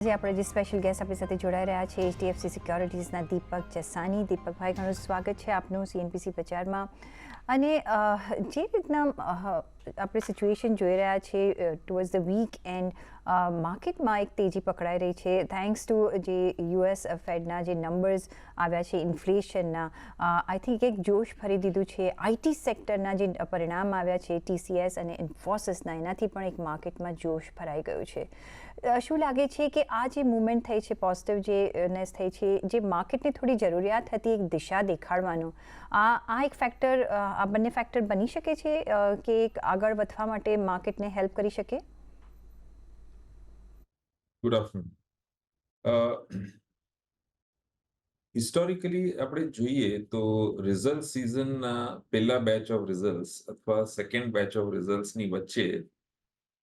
આજે આપણે જે સ્પેશિયલ ગેસ્ટ આપણી સાથે જોડાઈ રહ્યા છે HDFC સિક્યોરિટીઝના દીપક જસાની. દીપકભાઈ, ઘણું સ્વાગત છે આપનું CNBC પ્રચારમાં. અને જે રીતના આપણે સિચ્યુએશન જોઈ રહ્યા છે ટુવર્ડ્સ ધ વીક એન્ડ માર્કેટમાં એક તેજી પકડાઈ રહી છે થેન્ક્સ ટુ જે US ફેડના જે નંબર્સ આવ્યા છે ઇન્ફ્લેશનના. આઈ થિંક એક જોશ ભરી દીધું છે. IT સેક્ટરના જે પરિણામ આવ્યા છે TCS અને ઇન્ફોસિસના, એનાથી પણ એક માર્કેટમાં જોશ ભરાઈ ગયું છે. શું લાગે છે કે આ જે મુવમેન્ટ થઈ છે, પોઝિટિવ જેનેસ થઈ છે, જે માર્કેટને થોડી જરૂરિયાત હતી એક દિશા દેખાડવાનો, આ એક ફેક્ટર, આ બંને ફેક્ટર બની શકે છે કે એક આગળ વધવા માટે માર્કેટને હેલ્પ કરી શકે? Good afternoon. હિસ્ટોરિકલી આપણે જોઈએ તો રિઝલ્ટ સિઝનના પહેલા બેચ ઓફ રિઝલ્ટ્સ અથવા સેકન્ડ બેચ ઓફ રિઝલ્ટ્સની વચ્ચે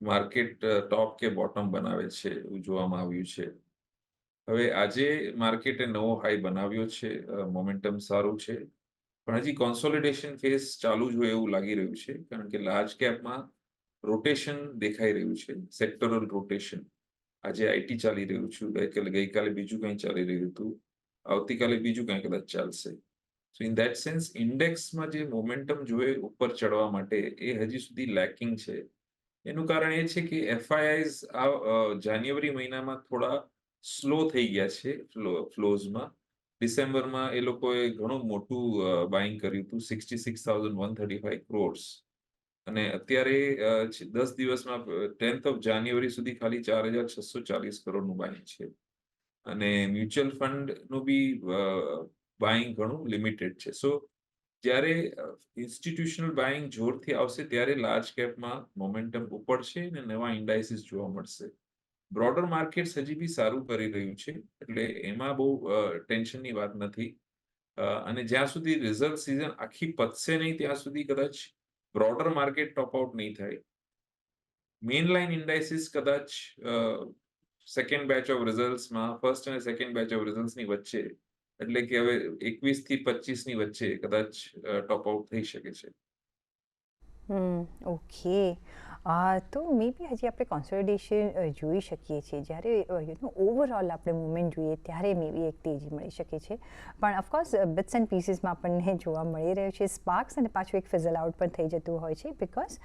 માર્કેટ ટોપ કે બોટમ બનાવે છે એવું જોવામાં આવ્યું છે. હવે આજે માર્કેટે નવો હાઈ બનાવ્યો છે, મોમેન્ટમ સારું છે, પણ હજી કોન્સોલિડેશન ફેઝ ચાલુ જ હોય એવું લાગી રહ્યું છે, કારણ કે લાર્જ કેપમાં રોટેશન દેખાઈ રહ્યું છે, સેક્ટરલ રોટેશન. આજે IT ચાલી રહ્યું છું, ગઈકાલે બીજું કંઈ ચાલી રહ્યું હતું, આવતીકાલે બીજું કંઈ કદાચ ચાલશે. સો ઇન ધેટ સેન્સ ઇન્ડેક્સમાં જે મોમેન્ટમ જોઈએ ઉપર ચડવા માટે એ હજી સુધી લેકિંગ છે. એનું કારણ એ છે કે FIIs જાન્યુઆરી મહિનામાં થોડા સ્લો થઈ ગયા છે ફ્લોઝમાં. ડિસેમ્બરમાં એ લોકોએ ઘણું મોટું બાઇંગ કર્યું હતું, 66,135 crores. અને અત્યારે 10 દિવસમાં 10th ઓફ જાન્યુઆરી સુધી ખાલી 4,640 કરોડનું બાઇંગ છે. અને મ્યુચ્યુઅલ ફંડનું બી બાઇંગ ઘણું લિમિટેડ છે. સો જ્યારે ઇન્સ્ટિટ્યુશનલ બાઇંગ જોરથી આવશે ત્યારે લાર્જ કેપમાં મોમેન્ટમ ઉપડશે અને નવા ઇન્ડાઇસીસ જોવા મળશે. બ્રોડર માર્કેટ્સ હજી બી સારું કરી રહ્યું છે, એટલે એમાં બહુ ટેન્શનની વાત નથી. અને જ્યાં સુધી રિઝલ્ટ સિઝન આખી પતશે નહીં ત્યાં સુધી કદાચ બ્રોડર માર્કેટ ટોપ આઉટ નહીં થાય. મેઇન લાઇન ઇન્ડાઇસીસ કદાચ સેકન્ડ બેચ ઓફ રિઝલ્ટ્સમાં ફર્સ્ટ અને સેકન્ડ બેચ ઓફ રિઝલ્ટ્સની વચ્ચે, એટલે કે હવે 21 થી 25 ની વચ્ચે કદાચ ટોપ આઉટ થઈ શકે છે. ઓકે. તો મે બી હજી આપણે કોન્સોલિડેશન જોઈ શકીએ છીએ. જ્યારે ઓવરઓલ આપણે મુવમેન્ટ જોઈએ ત્યારે મે બી એક તેજી મળી શકે છે. પણ ઓફકોર્સ બિટ્સ એન્ડ પીસીસમાં આપણને જોવા મળી રહ્યું છે સ્પાર્ક્સ, અને પાછું એક ફિઝલ આઉટ પણ થઈ જતું હોય છે બિકોઝ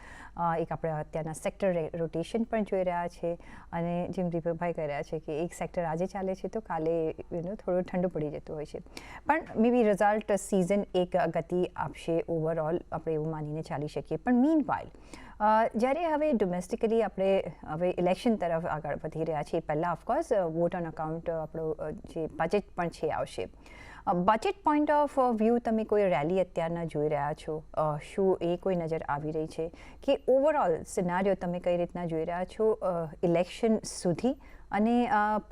એક આપણે અત્યારના સેક્ટર રોટેશન પણ જોઈ રહ્યા છે. અને જેમ દીપકભાઈ કહી રહ્યા છે કે એક સેક્ટર આજે ચાલે છે તો કાલે થોડું ઠંડુ પડી જતું હોય છે. પણ મે બી રિઝલ્ટ સિઝન એક ગતિ આપશે ઓવરઓલ, આપણે એવું માનીને ચાલી શકીએ. પણ મીન વાઇલ જ્યારે હવે ડોમેસ્ટિકલી આપણે હવે ઇલેક્શન તરફ આગળ વધી રહ્યા છીએ, પહેલાં ઓફકોર્સ વોટ ઓન અકાઉન્ટ આપણો જે બજેટ પણ છે આવશે. બજેટ પોઈન્ટ ઓફ વ્યૂ તમે કોઈ રેલી અત્યારના જોઈ રહ્યા છો, શું એ કોઈ નજર આવી રહી છે કે ઓવરઓલ સિનારીઓ તમે કઈ રીતના જોઈ રહ્યા છો ઇલેક્શન સુધી અને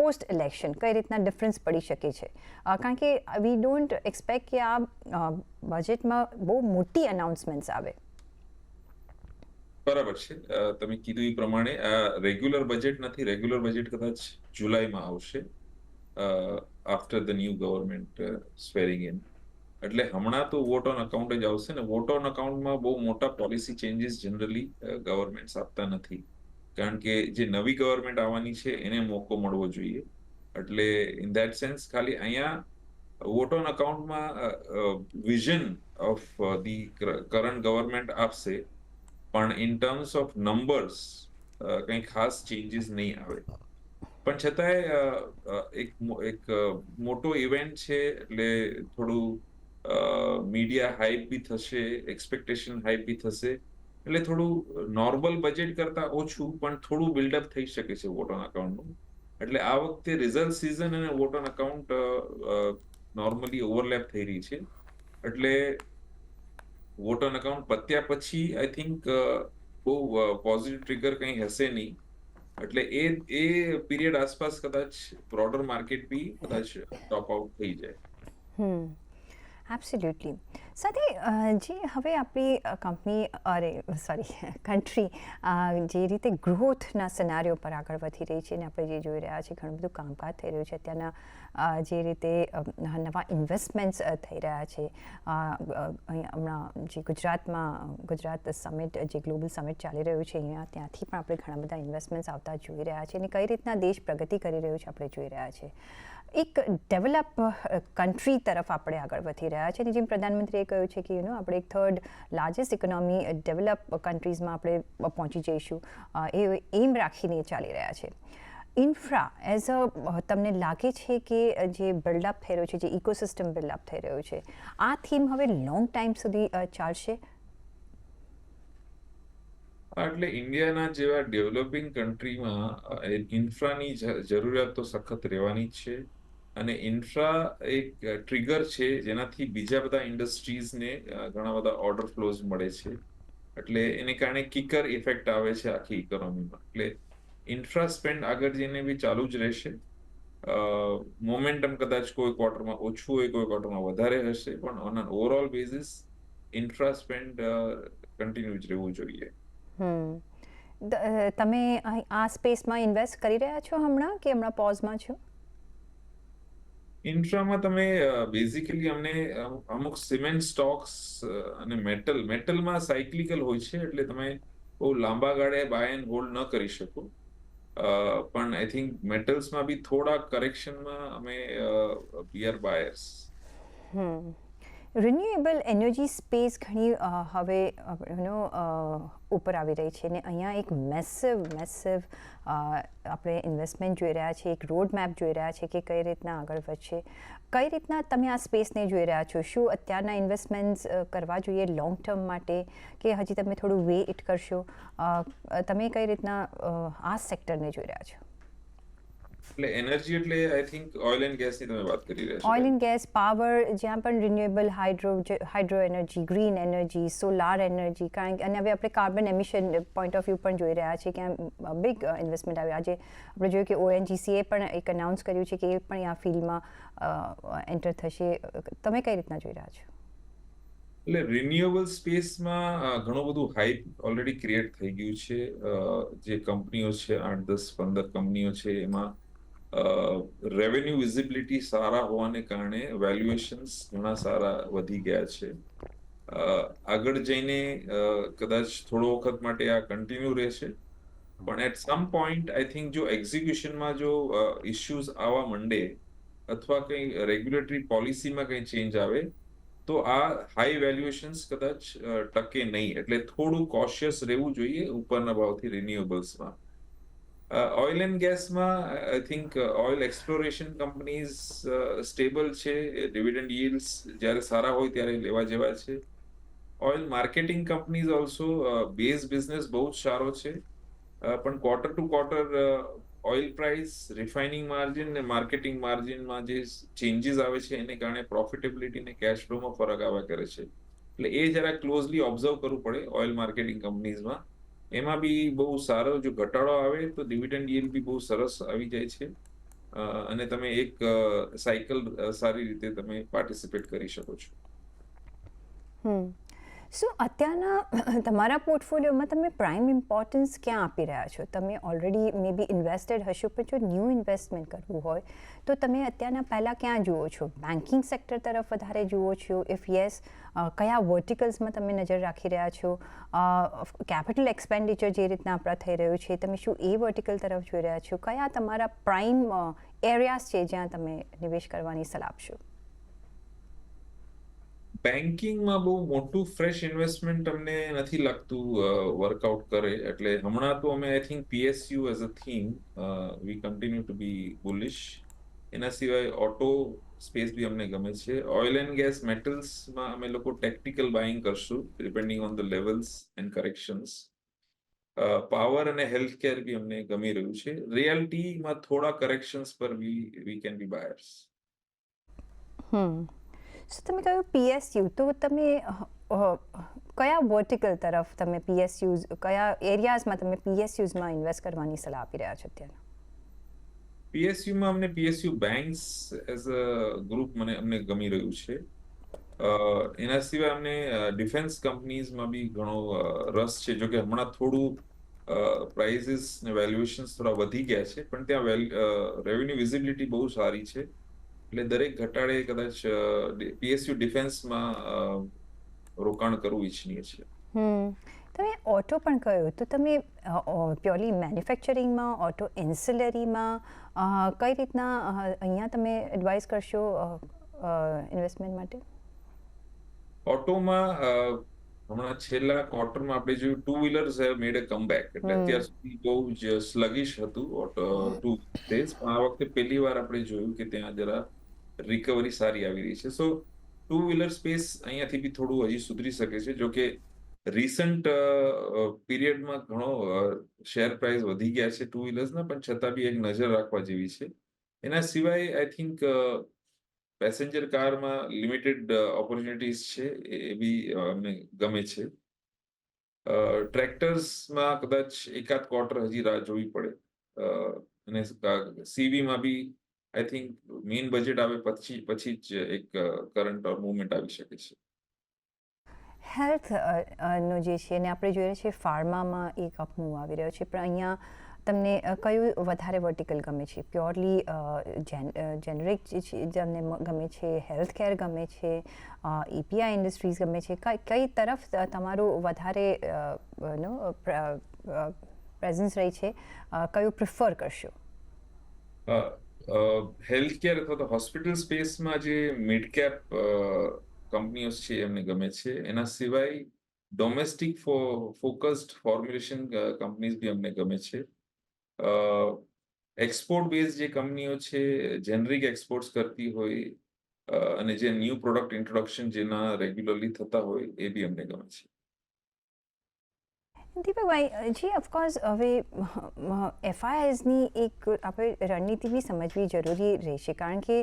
પોસ્ટ ઇલેક્શન કઈ રીતના ડિફરન્સ પડી શકે છે? કારણ કે વી ડોન્ટ એક્સપેક્ટ કે આ બજેટમાં બહુ મોટી અનાઉન્સમેન્ટ્સ આવે. બરાબર છે. તમે કીધું એ પ્રમાણે આ રેગ્યુલર બજેટ નથી. રેગ્યુલર બજેટ કદાચ જુલાઈમાં આવશે after the new government swearing in. એટલે હમણાં તો વોટ ઓન અકાઉન્ટ જ આવશે ને વોટ ઓન અકાઉન્ટમાં બહુ મોટા પોલિસી ચેન્જીસ જનરલી ગવર્મેન્ટ આપતા નથી, કારણ કે જે નવી ગવર્મેન્ટ આવવાની છે એને મોકો મળવો જોઈએ. એટલે ઇન ધેટ સેન્સ ખાલી અહીંયા વોટ ઓન અકાઉન્ટમાં vision of the current government આપશે, પણ ઇન ટર્મ્સ ઓફ નંબર્સ કંઈ ખાસ ચેન્જીસ નહીં આવે. પણ છતાંય એક મોટો ઇવેન્ટ છે, એટલે થોડું મીડિયા હાઇપ બી થશે, એક્સપેક્ટેશન હાઇપ બી થશે. એટલે થોડું નોર્મલ બજેટ કરતા ઓછું પણ થોડું બિલ્ડઅપ થઈ શકે છે વોટ ઓન અકાઉન્ટનું. એટલે આ વખતે રિઝલ્ટ સિઝન અને vote on account normally overlap થઈ રહી છે. એટલે વોટ ઓન અકાઉન્ટ પત્યા પછી આઈ થિંક બહુ પોઝિટિવ ટ્રિગર કંઈ હશે નહીં. એટલે એ પીરિયડ આસપાસ કદાચ બ્રોડર માર્કેટ બી કદાચ ટોપ આઉટ થઈ જાય. એબ્સોલ્યુટલી. સાથે જે હવે આપણી કંપની સોરી કન્ટ્રી જે રીતે ગ્રોથના સિનારીઓ પર આગળ વધી રહી છે અને આપણે જે જોઈ રહ્યા છીએ ઘણું બધું કામકાજ થઈ રહ્યું છે અત્યારના જે રીતે નવા ઇન્વેસ્ટમેન્ટ્સ થઈ રહ્યા છે હમણાં જે ગુજરાત સમિટ જે ગ્લોબલ સમિટ ચાલી રહ્યું છે અહીંયા ત્યાંથી પણ આપણે ઘણા બધા ઇન્વેસ્ટમેન્ટ્સ આવતા જોઈ રહ્યા છે અને કઈ રીતના દેશ પ્રગતિ કરી રહ્યો છે આપણે જોઈ રહ્યા છીએ. એક ડેવલપ કન્ટ્રી તરફ આપણે આગળ વધી રહ્યા છે અને જેમ પ્રધાનમંત્રીએ કહ્યું છે કે આપણે એક થર્ડ લાર્જેસ્ટ ઇકોનોમી ડેવલપ કન્ટ્રીઝમાં આપણે પહોંચી જઈશું એ એમ રાખીને ચાલી રહ્યા છે. ઇન્ફ્રા એઝ તમને લાગે છે કે જે બિલ્ડઅપ થઈ રહ્યું છે જે ઇકોસિસ્ટમ બિલ્ડઅપ થઈ રહ્યું છે આ થીમ હવે લોંગ ટાઈમ સુધી ચાલશે? એટલે ઇન્ડિયાના જેવા ડેવલપિંગ કન્ટ્રીમાં ઇન્ફ્રાની જરૂરિયાત તો સખત રહેવાની જ છે અને ઇન્ફ્રા એક ટ્રિગર છે જેનાથી બીજા બધા ઇન્ડસ્ટ્રીઝને ઘણા બધા ઓર્ડર ફ્લોઝ મળે છે એટલે એને કારણે કિકર ઇફેક્ટ આવે છે આખી ઇકોનોમીમાં. એટલે ઇન્ફ્રા સ્પેન્ડ આગળ જઈને બી ચાલુ જ રહેશે. મોમેન્ટમ કદાચ કોઈ ક્વાર્ટરમાં ઓછું હોય કોઈ ક્વાર્ટરમાં વધારે હશે પણ on an overall basis infra spend continue જ રહેવું જોઈએ. તમે આ સ્પેસમાં ઇન્વેસ્ટ કરી રહ્યા છો હમણાં કે હમણાં પોઝમાં છો? ઇન્ફ્રામાં તમે બેઝિકલી અમને અમુક સિમેન્ટ સ્ટોક્સ અને મેટલમાં સાયક્લિકલ હોય છે એટલે તમે બહુ લાંબા ગાળે બાય એન્ડ હોલ્ડ ન કરી શકો. પણ આઈ થિંક મેટલ્સમાં બી થોડા કરેક્શનમાં અમે we are buyers. Renewable energy space ઘણી હવે ઉપર આવી રહી છે અને અહીંયા એક મેસિવ આપણે ઇન્વેસ્ટમેન્ટ જોઈ રહ્યા છીએ, એક રોડ મેપ જોઈ રહ્યા છીએ કે કઈ રીતના આગળ વધશે. કઈ રીતના તમે આ સ્પેસને જોઈ રહ્યા છો? શું અત્યારના ઇન્વેસ્ટમેન્ટ્સ કરવા જોઈએ લોંગ ટર્મ માટે કે હજી તમે થોડું વેઇટ કરશો? તમે કઈ રીતના આ સેક્ટરને જોઈ રહ્યા છો? એટલે એનર્જી એટલે આઈ થિંક ઓઇલ એન્ડ ગેસની તમે વાત કરી રહ્યા છો. ઓઇલ એન્ડ ગેસ, પાવર, જ્યાં પણ renewable hydro energy, green energy, solar energy, કારણ કે અને હવે આપણે carbon emission point of view પણ જોઈ રહ્યા છીએ કે બિગ ઇન્વેસ્ટમેન્ટ આવ્યું. આજે આપણે જોયું કે ONGCએ પણ એક અનાઉન્સ કર્યું છે કે એ પણ આ ફિલ્ડમાં એન્ટર થશે. તમે કઈ રીતના જોઈ રહ્યા છો? એટલે રિન્યુએબલ સ્પેસમાં ઘણું બધું હાઇપ ઓલરેડી ક્રિએટ થઈ ગયું છે. જે કંપનીઓ છે 8, 10, 15 કંપનીઓ છે એમાં રેવન્યુ વિઝિબિલિટી સારા હોવાને કારણે વેલ્યુએશન્સ ઘણા સારા વધી ગયા છે. આગળ જઈને કદાચ થોડો વખત માટે આ કન્ટિન્યુ રહેશે પણ at some point I think જો એક્ઝિક્યુશનમાં જો ઇશ્યુઝ આવવા માંડે અથવા કંઈ રેગ્યુલેટરી પોલિસીમાં કંઈ ચેન્જ આવે તો આ હાઈ વેલ્યુએશન્સ કદાચ ટકે નહીં. એટલે થોડું કોશિયસ રહેવું જોઈએ ઉપરના ભાવથી રિન્યુએબલ્સમાં. ઓઇલ એન્ડ ગેસમાં I think oil exploration companies stable છે. ડિવિડન્ડ yields જ્યારે સારા હોય ત્યારે લેવા જેવા છે. Oil marketing companies also base business બહુ જ સારો છે પણ quarter to quarter oil price, refining margin ને માર્કેટિંગ માર્જિનમાં જે ચેન્જીસ આવે છે એને કારણે પ્રોફિટેબિલિટી ને કેશ ફ્લોમાં ફરક આવ્યા કરે છે. એટલે એ જરા ક્લોઝલી ઓબ્ઝર્વ કરવું પડે ઓઇલ માર્કેટિંગ કંપનીઝમાં. એમાં બી બહુ સારો જો ઘટાડો આવે તો ડિવિડન્ડ yield બી બહુ સરસ આવી જાય છે અને તમે એક સાયકલ સારી રીતે તમે પાર્ટિસિપેટ કરી શકો છો. શું અત્યારના તમારા પોર્ટફોલિયોમાં તમે પ્રાઇમ ઇમ્પોર્ટન્સ ક્યાં આપી રહ્યા છો? તમે ઓલરેડી મે બી ઇન્વેસ્ટેડ હશો પણ જો ન્યૂ ઇન્વેસ્ટમેન્ટ કરવું હોય તો તમે અત્યારના પહેલાં ક્યાં જુઓ છો? બેન્કિંગ સેક્ટર તરફ વધારે જુઓ છો? ઇફ યસ, કયા વર્ટિકલ્સમાં તમે નજર રાખી રહ્યા છો? કેપિટલ એક્સપેન્ડિચર જે રીતના આપણા થઈ રહ્યું છે તમે શું એ વર્ટિકલ તરફ જોઈ રહ્યા છો? કયા તમારા પ્રાઇમ એરિયાઝ છે જ્યાં તમે નિવેશ કરવાની સલાહ આપશો? બેન્કિંગમાં બહુ મોટું ફ્રેશ ઇન્વેસ્ટમેન્ટ અમને નથી લાગતું વર્કઆઉટ કરે એટલે હમણાં તો અમે I think PSU as a theme we continue to be bullish. એના સિવાય ઓટો સ્પેસ બી અમને ગમે છે. ઓઇલ એન્ડ ગેસ મેટલ્સમાં અમે લોકો ટેક્ટિકલ બાઇંગ કરશું depending on the levels and corrections. Power અને હેલ્થ કેર બી અમને ગમી રહ્યું છે. રિયાલિટીમાં થોડા કરેક્શન્સ પર વી કેન બી બાયર્સ. સો તમે કહ્યું PSU, તો તમે કયા વર્ટિકલ તરફ તમે PSUs, કયા એરિયાઝમાં તમે PSUsમાં ઇન્વેસ્ટ કરવાની સલાહ આપી રહ્યા છો અત્યારે? PSUમાં અમને PSU banks as a group અમને ગમી રહ્યું છે. એના સિવાય અમને ડિફેન્સ કંપનીઝમાં બી ઘણો રસ છે. જો કે હમણાં થોડું પ્રાઇઝીસ ને વેલ્યુએશન્સ થોડા વધી ગયા છે, પણ ત્યાં રેવન્યુ વિઝિબિલિટી બહુ સારી છે. એટલે દરેક ઘટાડે કદાચ પીએસયુ ડિફેન્સમાં રોકાણ કરવું ઈચ્છનીય છે. તમે ઓટો પણ કહ્યું, તો તમે પ્યોરલી મેન્યુફેક્ચરિંગમાં, ઓટો એન્સિલરીમાં કઈ રીતના અહીંયા તમે એડવાઇસ કરશો ઇન્વેસ્ટમેન્ટ માટે? ઓટોમાં હમણાં છેલ્લા ક્વાર્ટરમાં આપણે જોયું two wheelers have made a comeback. એટલે અત્યાર સુધી બહુ જ સ્લગિશ હતું ટુ સ્પેસ, પણ આ વખતે પહેલી વાર આપણે જોયું કે ત્યાં જરા રિકવરી સારી આવી રહી છે. સો ટુ વ્હીલર સ્પેસ અહીંયાથી બી થોડું હજી સુધરી શકે છે. જો કે રિસન્ટ પીરિયડમાં ઘણો શેર પ્રાઇસ વધી ગયા છે ટુ વ્હીલર્સના, પણ છતાં બી એક નજર રાખવા જેવી છે. એના સિવાય આઈ થિંક પેસેન્જર કારમાં લિમિટેડ ઓપોર્ચ્યુનિટીઝ છે, એ બી અમને ગમે છે. ટ્રેક્ટર્સમાં કદાચ એકાદ ક્વાર્ટર હજી રાહ જોવી પડે. અને સીવીમાં બી આઈ થિંક મેઇન બજેટ આવે પછી જ એક કરંટ મૂવમેન્ટ આવી શકે છે. હેલ્થ નો જે છે, અને આપણે જોઈએ છીએ ફાર્મામાં એક અપમૂવ આવી રહ્યો છે, પણ અહીંયા તમને કયું વધારે વર્ટિકલ ગમે છે? પ્યોરલી જેનરિક જે છે તમને ગમે છે, હેલ્થ કેર ગમે છે, એપીઆઈ ઇન્ડસ્ટ્રીઝ ગમે છે? કઈ તરફ તમારું વધારે પ્રેઝન્સ રહી છે? કયું પ્રિફર કરશો? હેલ્થ કેર અથવા તો હોસ્પિટલ સ્પેસમાં જે મિડ કેપ કંપનીઓ છે એમને ગમે છે. એના સિવાય ડોમેસ્ટિક ફોકસ્ડ ફોર્મ્યુલેશન કંપનીઝ બી અમને ગમે છે. એક્સપોર્ટ બેઝ જે કંપનીઓ છે, જેનરિક એક્સપોર્ટ્સ કરતી હોય અને જે ન્યૂ પ્રોડક્ટ ઇન્ટ્રોડક્શન જેના રેગ્યુલરલી થતા હોય, એ બી અમને ગમે છે. દીપકભાઈ જી, ઓફકોર્સ હવે એફઆઈઆઈઝની એક આપણે રણનીતિ બી સમજવી જરૂરી રહેશે, કારણ કે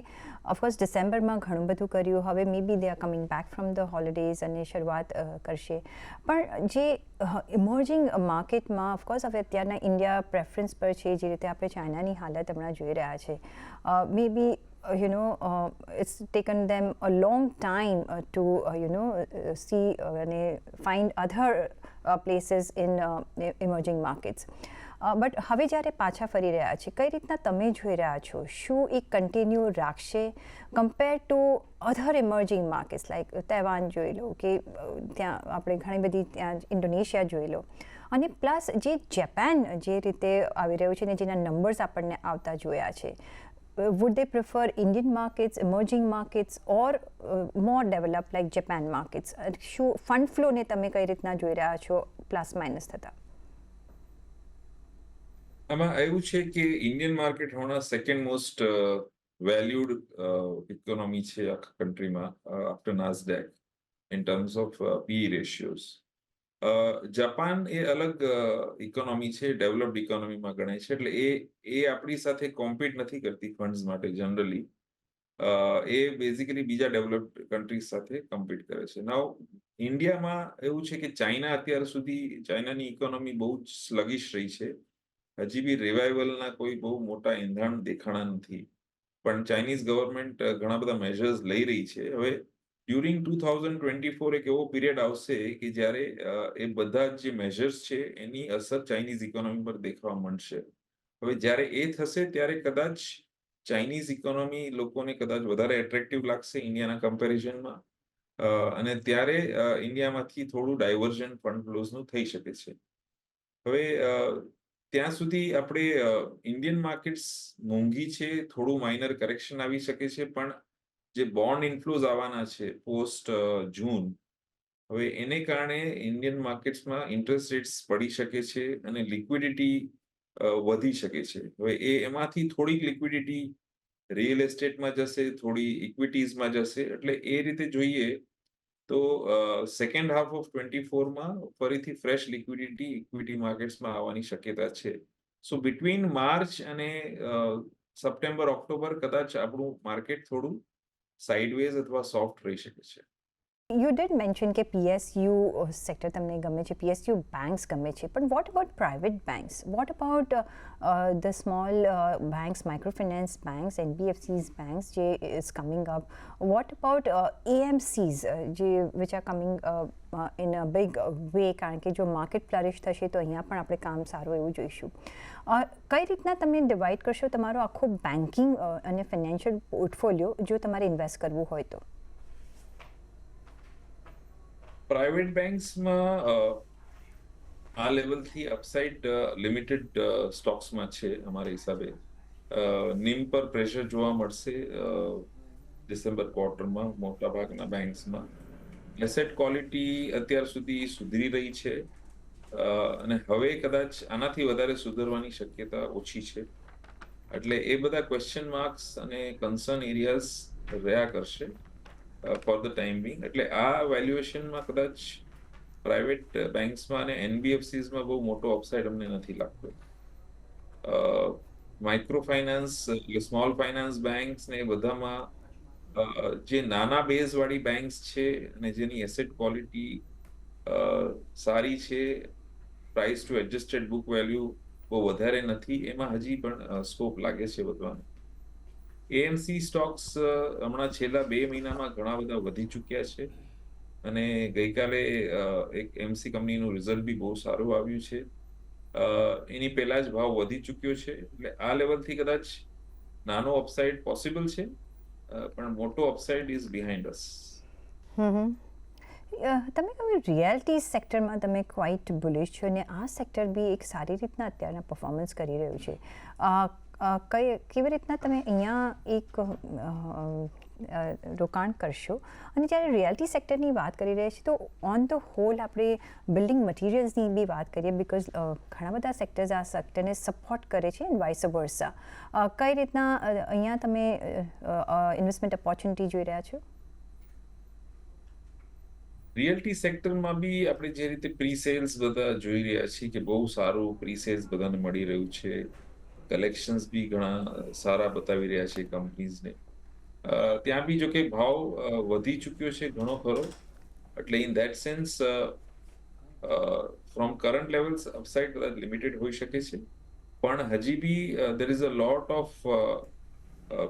ઓફકોર્સ ડિસેમ્બરમાં ઘણું બધું કર્યું, હવે maybe they are coming back from the holidays અને શરૂઆત કરશે. પણ જે ઇમર્જિંગ માર્કેટમાં ઓફકોર્સ હવે અત્યારના ઇન્ડિયા પ્રેફરન્સ પર છે, જે રીતે આપણે ચાઇનાની હાલત હમણાં જોઈ રહ્યા છે, મે બી it's taken them a long time to see and find other places in emerging markets. But હવે જ્યારે પાછા ફરી રહ્યા છે, કઈ રીતના તમે જોઈ રહ્યા છો? શું એ કન્ટિન્યુ રાખશે compare to other emerging markets like Taiwan જોઈ લો, કે ત્યાં આપણે ઘણી બધી ત્યાં ઇન્ડોનેશિયા જોઈ લો, અને પ્લસ જે જાપાન જે રીતે આવી રહ્યું છે ને જેના નંબર્સ આપણને આવતા જોયા છે, would they prefer Indian markets, emerging markets, or more developed like Japan markets? શું ફંડ ફ્લોને તમે કઈ રીતના જોઈ રહ્યા છો પ્લસ માઇનસ થતા? આમાં એવું છે કે ઇન્ડિયન માર્કેટ હમણાં સેકન્ડ મોસ્ટ વેલ્યુડ ઇકોનોમી છે આખા કન્ટ્રીમાં after Nasdaq in terms of PE ratios. Japan એ અલગ ઇકોનોમી છે, ડેવલપ્ડ ઇકોનોમીમાં ગણાય છે. એટલે એ આપણી સાથે કોમ્પીટ નથી કરતી ફંડ્સ માટે જનરલી. એ બેઝિકલી બીજા ડેવલપ્ડ કન્ટ્રીઝ સાથે કમ્પીટ કરે છે. નાઉ ઇન્ડિયામાં એવું છે કે અત્યાર સુધી ચાઇનાની ઇકોનોમી બહુ જ સ્લગિશ રહી છે. હજી બી રિવાઇવલના કોઈ બહુ મોટા એંધાણ દેખાણા નથી, પણ ચાઇનીઝ ગવર્મેન્ટ ઘણા બધા મેઝર્સ લઈ રહી છે. હવે ડ્યુરિંગ 2024 એક એવો પીરિયડ આવશે કે જ્યારે એ બધા જે મેઝર્સ છે એની અસર ચાઇનીઝ ઇકોનોમી પર દેખાવા માંડશે. હવે જ્યારે એ થશે ત્યારે કદાચ ચાઇનીઝ ઇકોનોમી લોકોને કદાચ વધારે એટ્રેક્ટિવ લાગશે ઇન્ડિયાના કમ્પેરિઝનમાં, અને ત્યારે ઇન્ડિયામાંથી થોડું ડાયવર્ઝન ફંડ ફ્લોઝનું થઈ શકે છે. હવે ત્યાં સુધી આપણે ઇન્ડિયન માર્કેટ્સ મોંઘી છે, થોડું માઇનર કરેક્શન આવી શકે છે, પણ જે બોન્ડ ઇન્ફ્લોઝ આવવાના છે પોસ્ટ જૂન, હવે એને કારણે ઇન્ડિયન માર્કેટ્સમાં ઇન્ટરેસ્ટ રેટ્સ પડી શકે છે અને લિક્વિડિટી વધી શકે છે. હવે એમાંથી થોડીક લિક્વિડિટી રિયલ એસ્ટેટમાં જશે, થોડી ઇક્વિટીઝમાં જશે. એટલે એ રીતે જોઈએ તો સેકન્ડ હાફ ઓફ 24માં ફરીથી ફ્રેશ લિક્વિડિટી ઇક્વિટી માર્કેટ્સમાં આવવાની શક્યતા છે. સો બિટવીન માર્ચ અને સપ્ટેમ્બર ઓક્ટોબર કદાચ આપણું માર્કેટ થોડું સાઇડવેઝ અથવા સોફ્ટ રહી શકે છે. You did mention કે PSU સેક્ટર તમને ગમે છે, PSU બેંક્સ ગમે છે, પણ what about private banks? What about the small banks, microfinance banks, NBFCs banks જે is coming up? What about AMCs જે which are coming in a big way? કારણ કે જો માર્કેટ ફ્લરિશ થશે તો અહીંયા પણ આપણે કામ સારું એવું જોઈશું. કઈ રીતના તમે ડિવાઈડ કરશો તમારો આખો બેન્કિંગ અને ફાઇનાન્શિયલ પોર્ટફોલિયો જો તમારે ઇન્વેસ્ટ કરવું હોય તો? પ્રાઇવેટ બેંક્સમાં આ લેવલથી અપસાઇડ લિમિટેડ સ્ટોક્સમાં છે અમારા હિસાબે. નિમ પર પ્રેશર જોવા મળશે ડિસેમ્બર ક્વાર્ટરમાં મોટાભાગના બેંક્સમાં. એસેટ ક્વોલિટી અત્યાર સુધી સુધરી રહી છે અને હવે કદાચ આનાથી વધારે સુધરવાની શક્યતા ઓછી છે. એટલે એ બધા ક્વેશ્ચન માર્ક્સ અને કન્સર્ન એરિયાઝ રહ્યા કરશે ફોર ધ ટાઈમ બિંગ. એટલે આ વેલ્યુએશનમાં કદાચ પ્રાઇવેટ બેંક્સમાં અને NBFCsમાં બહુ મોટો અપસાઇડ અમને નથી લાગતો. Micro finance, small finance banks ને એ બધામાં જે નાના બેઝ વાળી બેંક્સ છે અને જેની એસેટ ક્વોલિટી સારી છે, price two adjusted book value બહુ વધારે નથી, એમાં હજી પણ સ્કોપ લાગે છે વધવાનો. AMC સ્ટોક્સ હમણાં છેલ્લા 2 મહિનામાં ઘણા બધા વધી ચૂક્યા છે અને ગઈકાલે એક MC કંપનીનું રિઝલ્ટ બી બહુ સારું આવ્યું છે. એની પહેલા જ ભાવ વધી ચૂક્યો છે. એટલે આ લેવલથી કદાચ નાનો અપસાઇડ પોસિબલ છે, પણ મોટો અપસાઇડ ઇઝ બિહાઇન્ડ અસ. તમે કહ્યું રિયાલિટી સેક્ટરમાં તમે ક્વાઇટ બુલિશ છો અને આ સેક્ટર બી એક સારી રીતના અત્યારના પરફોર્મન્સ કરી રહ્યું છે. કેવી રીતના તમે અહીંયા એક રોકાણ કરશો? અને જ્યારે રિયાલિટી સેક્ટરની વાત કરી રહ્યા છીએ તો ઓન ધ હોલ આપણે બિલ્ડિંગ મટીરિયલ્સની બી વાત કરીએ, બિકોઝ ઘણા બધા સેક્ટર્સ આ સેક્ટરને સપોર્ટ કરે છે એન્ડ વાઇસ વર્સા. કઈ રીતના અહીંયા તમે ઇન્વેસ્ટમેન્ટ ઓપોર્ચ્યુનિટી જોઈ રહ્યા છો? રિયલ્ટી સેક્ટરમાં બી આપણે જે રીતે પ્રી સેલ્સ બધા જોઈ રહ્યા છીએ કે બહુ સારું પ્રી સેલ્સ બધાને મળી રહ્યું છે. કલેક્શન્સ બી ઘણા સારા બતાવી રહ્યા છે કંપનીઝને. ત્યાં બી જો કે ભાવ વધી ચૂક્યો છે ઘણો ખરો. એટલે in that sense from current levels upside limited હોઈ શકે છે, પણ હજી be there is a lot of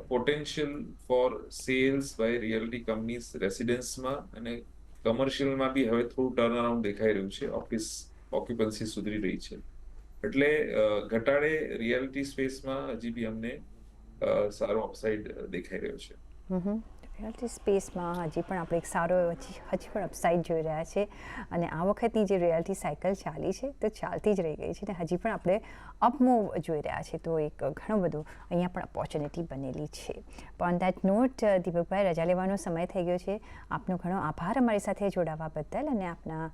potential for sales by realty companies રેસિડેન્સમાં અને કમર્શિયલમાં બી હવે થોડું ટર્ન અરાઉન્ડ દેખાઈ રહ્યું છે. ઓફિસ ઓક્યુપન્સી સુધરી રહી છે. એટલે ઘટાડે રિયાલિટી સ્પેસમાં હજી બી અમને સારો અપસાઇડ દેખાઈ રહ્યો છે. રિયાલિટી સ્પેસમાં હજી પણ આપણે એક સારો હજી પણ અપસાઇડ જોઈ રહ્યા છે અને આ વખતની જે રિયાલિટી સાયકલ ચાલી છે તો ચાલતી જ રહી ગઈ છે અને હજી પણ આપણે અપમૂવ જોઈ રહ્યા છે. તો એક ઘણું બધું અહીંયા પણ ઓપોર્ચ્યુનિટી બનેલી છે. પણ દેટ નોટ દીપકભાઈ, રજા લેવાનો સમય થઈ ગયો છે. આપનો ઘણો આભાર અમારી સાથે જોડાવા બદલ અને આપના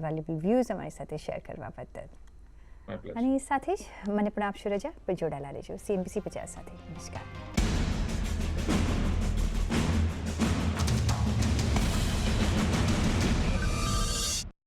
વેલ્યુબલ વ્યૂઝ અમારી સાથે શેર કરવા બદલ. અને સાથે જ મને પણ આપશો રજા, પર જોડાયેલા રહેજો CNBC 50 સાથે. નમસ્કાર.